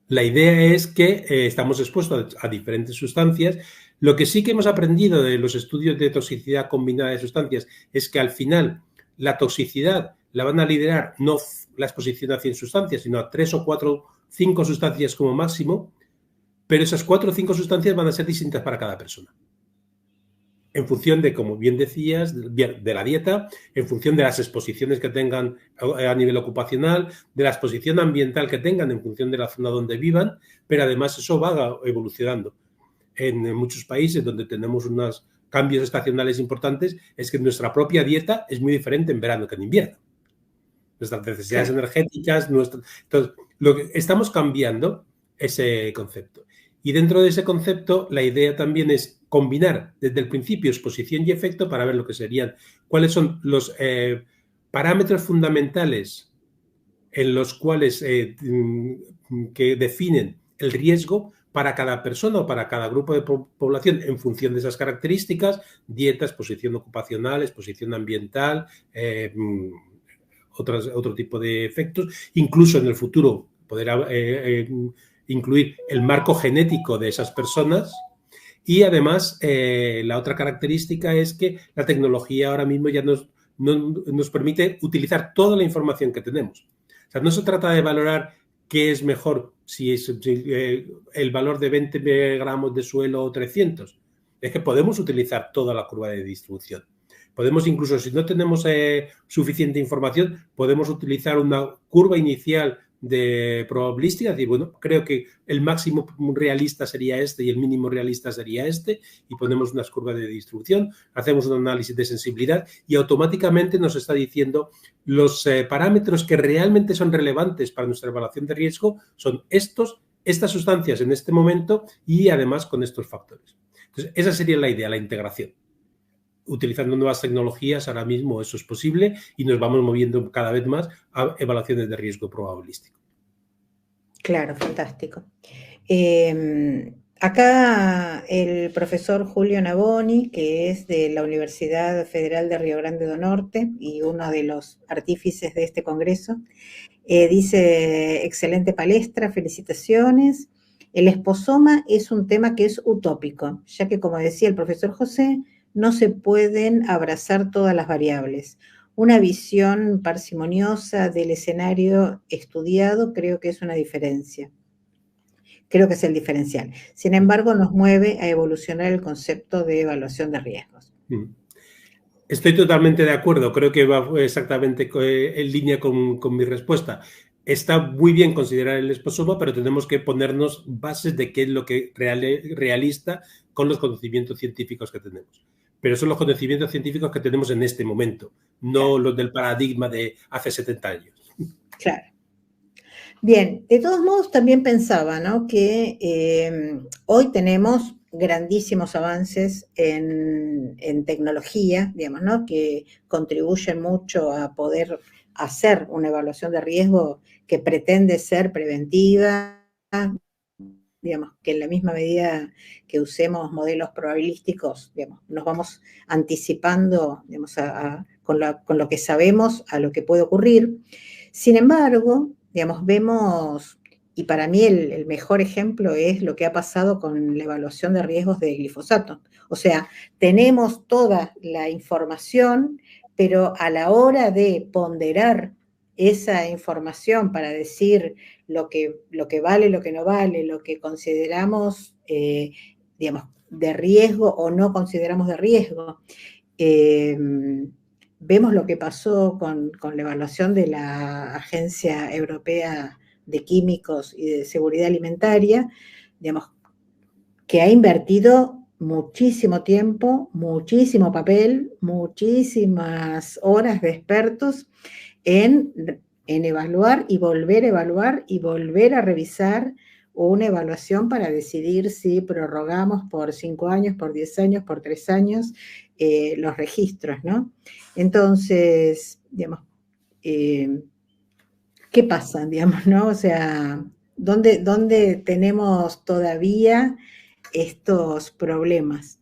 La idea es que estamos expuestos a diferentes sustancias. Lo que sí que hemos aprendido de los estudios de toxicidad combinada de sustancias es que al final la toxicidad la van a liderar no la exposición a 100 sustancias, sino a 3 o 4, 5 sustancias como máximo, pero esas 4 o 5 sustancias van a ser distintas para cada persona. En función de, como bien decías, de la dieta, en función de las exposiciones que tengan a nivel ocupacional, de la exposición ambiental que tengan en función de la zona donde vivan, pero además eso va evolucionando. En muchos países donde tenemos unos cambios estacionales importantes, es que nuestra propia dieta es muy diferente en verano que en invierno. Nuestras necesidades energéticas, entonces, estamos cambiando ese concepto. Y dentro de ese concepto, la idea también es combinar desde el principio exposición y efecto para ver lo que serían, cuáles son los parámetros fundamentales en los cuales que definen el riesgo para cada persona o para cada grupo de población en función de esas características: dieta, exposición ocupacional, exposición ambiental, otro tipo de efectos, incluso en el futuro poder incluir el marco genético de esas personas. Y además, la otra característica es que la tecnología ahora mismo ya nos permite utilizar toda la información que tenemos. O sea, no se trata de valorar qué es mejor, si es el valor de 20 gramos de suelo o 300. Es que podemos utilizar toda la curva de distribución. Podemos incluso, si no tenemos suficiente información, podemos utilizar una curva inicial de probabilística, decir, bueno, creo que el máximo realista sería este y el mínimo realista sería este, y ponemos unas curvas de distribución, hacemos un análisis de sensibilidad y automáticamente nos está diciendo los parámetros que realmente son relevantes para nuestra evaluación de riesgo son estas sustancias en este momento y además con estos factores. Entonces, esa sería la idea, la integración. utilizando nuevas tecnologías, ahora mismo eso es posible y nos vamos moviendo cada vez más a evaluaciones de riesgo probabilístico. Claro, fantástico. Acá el profesor Julio Navoni, que es de la Universidad Federal de Río Grande do Norte y uno de los artífices de este congreso, dice, excelente palestra, felicitaciones. El esposoma es un tema que es utópico, ya que, como decía el profesor José, no se pueden abrazar todas las variables. Una visión parsimoniosa del escenario estudiado creo que es una diferencia. Creo que es el diferencial. Sin embargo, nos mueve a evolucionar el concepto de evaluación de riesgos. Estoy totalmente de acuerdo. Creo que va exactamente en línea con mi respuesta. Está muy bien considerar el esposoma, pero tenemos que ponernos bases de qué es lo que realista con los conocimientos científicos que tenemos. Pero son los conocimientos científicos que tenemos en este momento, no claro, los del paradigma de hace 70 años. Claro. Bien, de todos modos también pensaba, ¿no?, que hoy tenemos grandísimos avances en tecnología, digamos, ¿no?, que contribuyen mucho a poder hacer una evaluación de riesgo que pretende ser preventiva, digamos, que en la misma medida que usemos modelos probabilísticos, digamos, nos vamos anticipando, digamos, con lo que sabemos a lo que puede ocurrir. Sin embargo, digamos, vemos, y para mí el mejor ejemplo es lo que ha pasado con la evaluación de riesgos de glifosato. O sea, tenemos toda la información, pero a la hora de ponderar esa información para decir lo que vale, lo que no vale, lo que consideramos, digamos, de riesgo o no consideramos de riesgo, vemos lo que pasó con la evaluación de la Agencia Europea de Químicos y de Seguridad Alimentaria, digamos, que ha invertido muchísimo tiempo, muchísimo papel, muchísimas horas de expertos en evaluar y volver a revisar una evaluación para decidir si prorrogamos por 5 años, por 10 años, por 3 años los registros, ¿no? Entonces, digamos, ¿qué pasa, digamos, no? O sea, ¿dónde tenemos todavía estos problemas?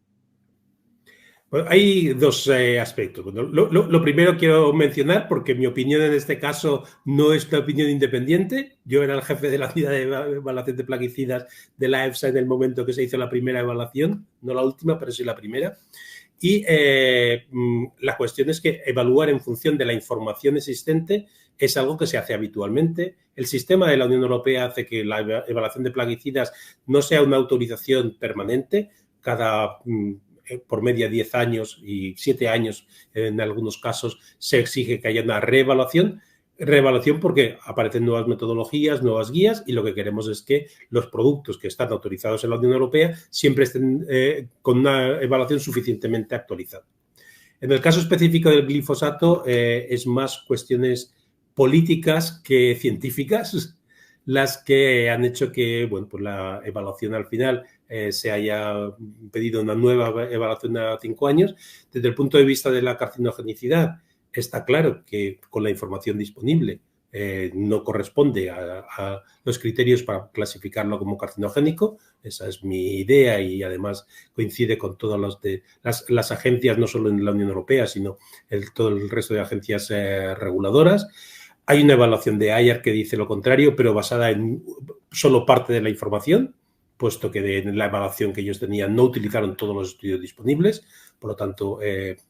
Bueno, hay dos aspectos. Bueno, lo primero quiero mencionar, porque mi opinión en este caso no es una opinión independiente. Yo era el jefe de la unidad de evaluación de plaguicidas de la EFSA en el momento que se hizo la primera evaluación, no la última, pero sí la primera. Y la cuestión es que evaluar en función de la información existente es algo que se hace habitualmente. El sistema de la Unión Europea hace que la evaluación de plaguicidas no sea una autorización permanente. Cada por media 10 años y 7 años en algunos casos se exige que haya una reevaluación porque aparecen nuevas metodologías, nuevas guías, y lo que queremos es que los productos que están autorizados en la Unión Europea siempre estén con una evaluación suficientemente actualizada. En el caso específico del glifosato es más cuestiones políticas que científicas las que han hecho que, bueno, pues la evaluación al final se haya pedido una nueva evaluación a 5 años. Desde el punto de vista de la carcinogenicidad, está claro que con la información disponible no corresponde a los criterios para clasificarlo como carcinogénico. Esa es mi idea y además coincide con todas las agencias, no solo en la Unión Europea, sino todo el resto de agencias reguladoras. Hay una evaluación de IARC que dice lo contrario, pero basada en solo parte de la información, puesto que en la evaluación que ellos tenían no utilizaron todos los estudios disponibles. Por lo tanto,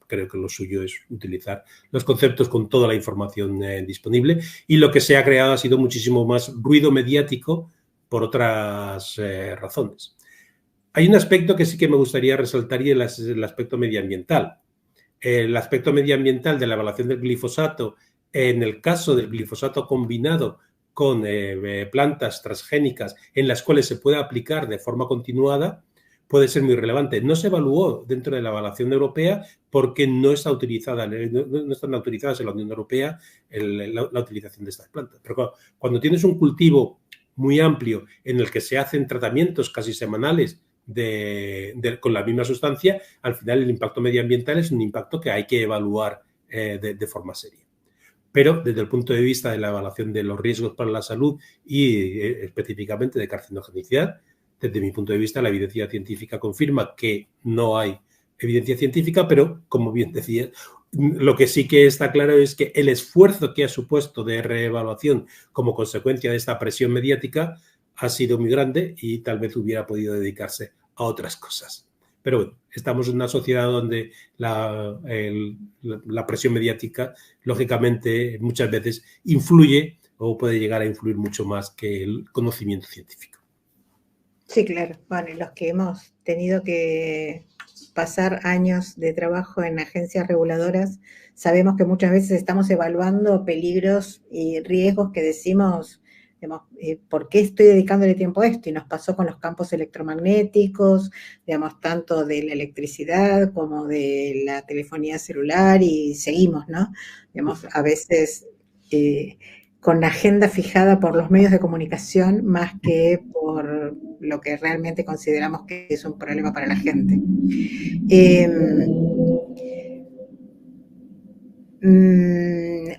creo que lo suyo es utilizar los conceptos con toda la información disponible. Y lo que se ha creado ha sido muchísimo más ruido mediático por otras razones. Hay un aspecto que sí que me gustaría resaltar y es el aspecto medioambiental. El aspecto medioambiental de la evaluación del glifosato, en el caso del glifosato combinado con plantas transgénicas en las cuales se puede aplicar de forma continuada, puede ser muy relevante. No se evaluó dentro de la evaluación europea porque no están autorizadas en la Unión Europea la utilización de estas plantas. Pero cuando tienes un cultivo muy amplio en el que se hacen tratamientos casi semanales con la misma sustancia, al final el impacto medioambiental es un impacto que hay que evaluar de forma seria. Pero desde el punto de vista de la evaluación de los riesgos para la salud y específicamente de carcinogenicidad, desde mi punto de vista la evidencia científica confirma que no hay evidencia científica, pero como bien decía, lo que sí que está claro es que el esfuerzo que ha supuesto de reevaluación como consecuencia de esta presión mediática ha sido muy grande y tal vez hubiera podido dedicarse a otras cosas. Pero bueno, estamos en una sociedad donde la presión mediática, lógicamente, muchas veces influye o puede llegar a influir mucho más que el conocimiento científico. Sí, claro. Bueno, y los que hemos tenido que pasar años de trabajo en agencias reguladoras, sabemos que muchas veces estamos evaluando peligros y riesgos que decimos, digamos, ¿por qué estoy dedicándole tiempo a esto? Y nos pasó con los campos electromagnéticos, digamos, tanto de la electricidad como de la telefonía celular y seguimos, ¿no? Digamos, a veces con la agenda fijada por los medios de comunicación más que por lo que realmente consideramos que es un problema para la gente.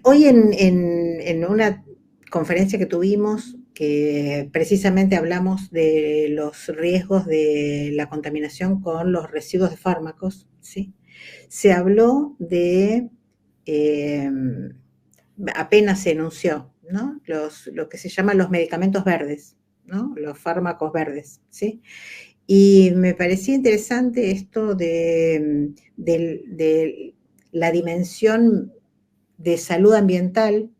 Hoy en una conferencia que tuvimos, que precisamente hablamos de los riesgos de la contaminación con los residuos de fármacos, ¿sí? Se habló de, apenas se enunció, ¿no? Lo que se llaman los medicamentos verdes, ¿no? Los fármacos verdes, ¿sí? Y me parecía interesante esto de la dimensión de salud ambiental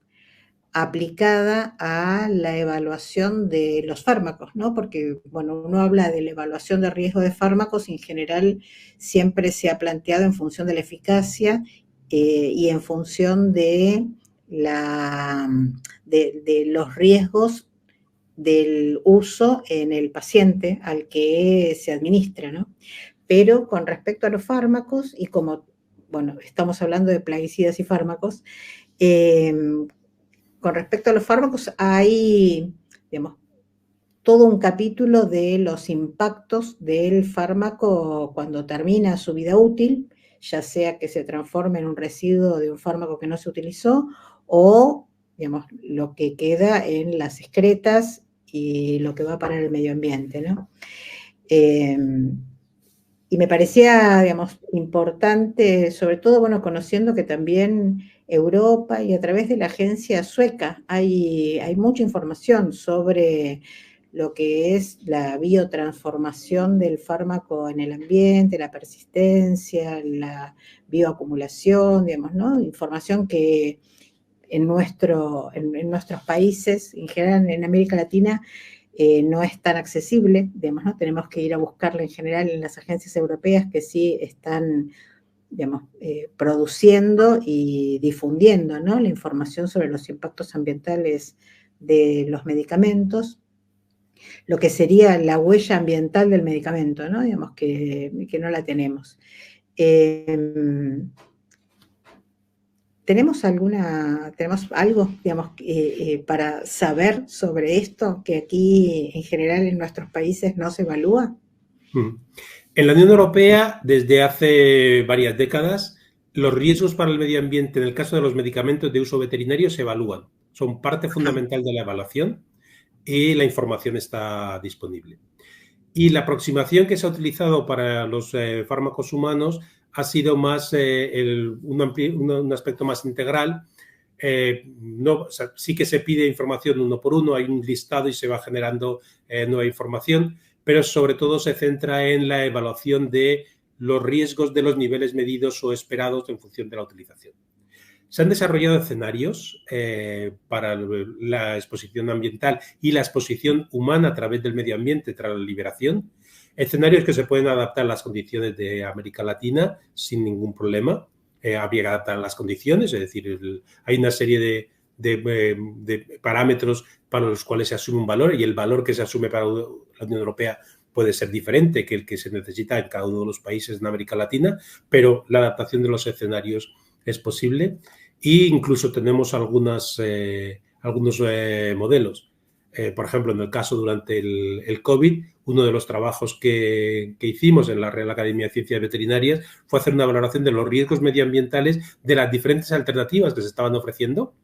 aplicada a la evaluación de los fármacos, ¿no? Porque, bueno, uno habla de la evaluación de riesgo de fármacos y en general siempre se ha planteado en función de la eficacia y en función de los riesgos del uso en el paciente al que se administra, ¿no? Pero con respecto a los fármacos, y como, bueno, estamos hablando de plaguicidas y fármacos, con respecto a los fármacos hay, digamos, todo un capítulo de los impactos del fármaco cuando termina su vida útil, ya sea que se transforme en un residuo de un fármaco que no se utilizó o, digamos, lo que queda en las excretas y lo que va para el medio ambiente, ¿no? Y me parecía, digamos, importante, sobre todo, bueno, conociendo que también Europa y a través de la agencia sueca hay mucha información sobre lo que es la biotransformación del fármaco en el ambiente, la persistencia, la bioacumulación, digamos, ¿no? Información que en nuestros países, en general en América Latina, no es tan accesible, digamos, ¿no? Tenemos que ir a buscarla en general en las agencias europeas que sí están, digamos, produciendo y difundiendo, ¿no? La información sobre los impactos ambientales de los medicamentos, lo que sería la huella ambiental del medicamento, ¿no? Digamos que no la tenemos. ¿Tenemos algo, digamos, para saber sobre esto que aquí en general en nuestros países no se evalúa? En la Unión Europea, desde hace varias décadas, los riesgos para el medio ambiente en el caso de los medicamentos de uso veterinario se evalúan. Son parte fundamental de la evaluación y la información está disponible. Y la aproximación que se ha utilizado para los fármacos humanos ha sido más un aspecto más integral. No, o sea, sí que se pide información uno por uno, hay un listado y se va generando nueva información, pero sobre todo se centra en la evaluación de los riesgos de los niveles medidos o esperados en función de la utilización. Se han desarrollado escenarios para la exposición ambiental y la exposición humana a través del medio ambiente tras la liberación, escenarios que se pueden adaptar a las condiciones de América Latina sin ningún problema. Habría que adaptar las condiciones, es decir, hay una serie de parámetros para los cuales se asume un valor y el valor que se asume para la Unión Europea puede ser diferente que el que se necesita en cada uno de los países en América Latina, pero la adaptación de los escenarios es posible e incluso tenemos algunos modelos. Por ejemplo, en el caso durante el COVID, uno de los trabajos que hicimos en la Real Academia de Ciencias Veterinarias fue hacer una valoración de los riesgos medioambientales de las diferentes alternativas que se estaban ofreciendo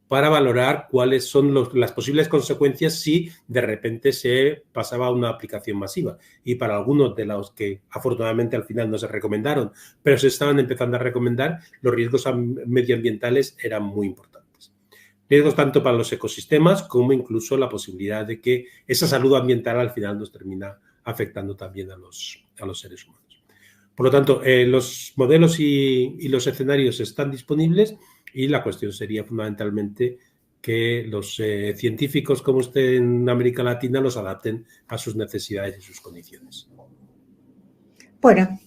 para valorar cuáles son las posibles consecuencias si de repente se pasaba a una aplicación masiva. Y para algunos de los que afortunadamente al final no se recomendaron, pero se estaban empezando a recomendar, los riesgos medioambientales eran muy importantes. Riesgos tanto para los ecosistemas como incluso la posibilidad de que esa salud ambiental al final nos termina afectando también a los seres humanos. Por lo tanto, los modelos y los escenarios están disponibles y la cuestión sería fundamentalmente que los científicos como usted en América Latina los adapten a sus necesidades y sus condiciones. Bueno,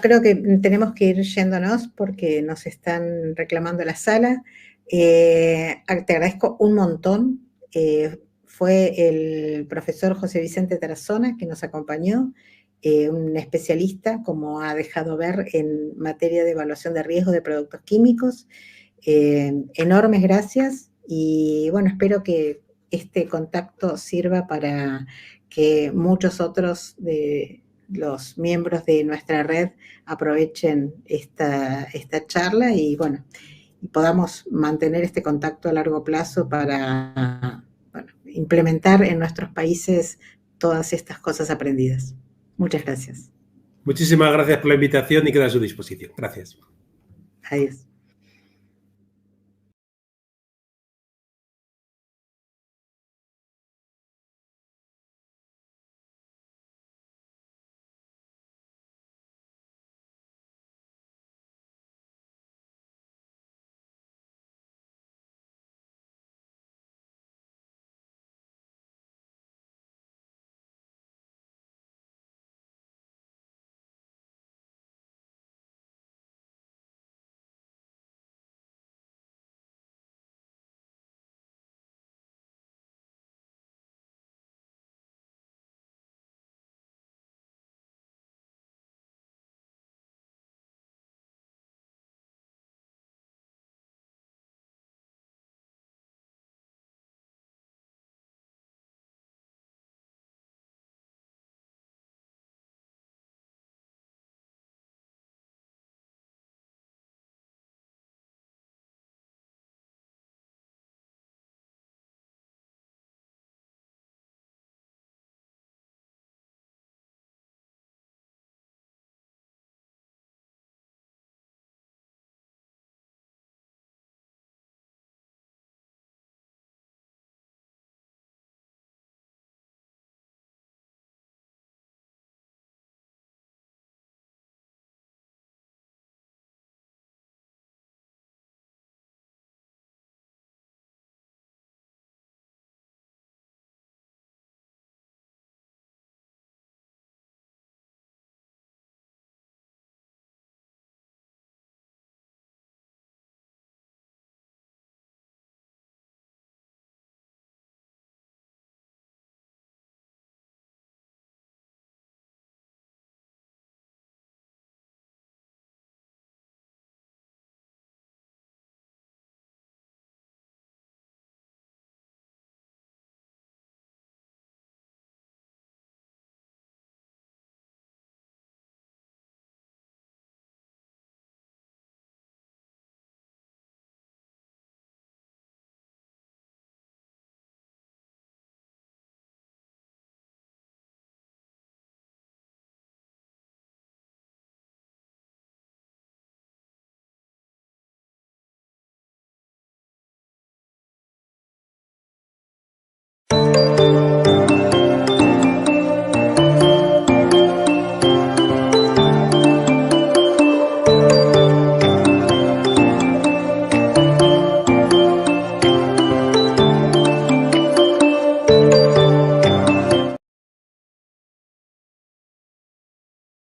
creo que tenemos que ir yéndonos porque nos están reclamando la sala. Te agradezco un montón. Fue el profesor José Vicente Tarazona que nos acompañó, un especialista, como ha dejado ver, en materia de evaluación de riesgos de productos químicos. Enormes gracias y bueno, espero que este contacto sirva para que muchos otros de los miembros de nuestra red aprovechen esta charla y bueno, y podamos mantener este contacto a largo plazo para implementar en nuestros países todas estas cosas aprendidas. Muchas gracias. Muchísimas gracias por la invitación y quedo a su disposición. Gracias. Adiós.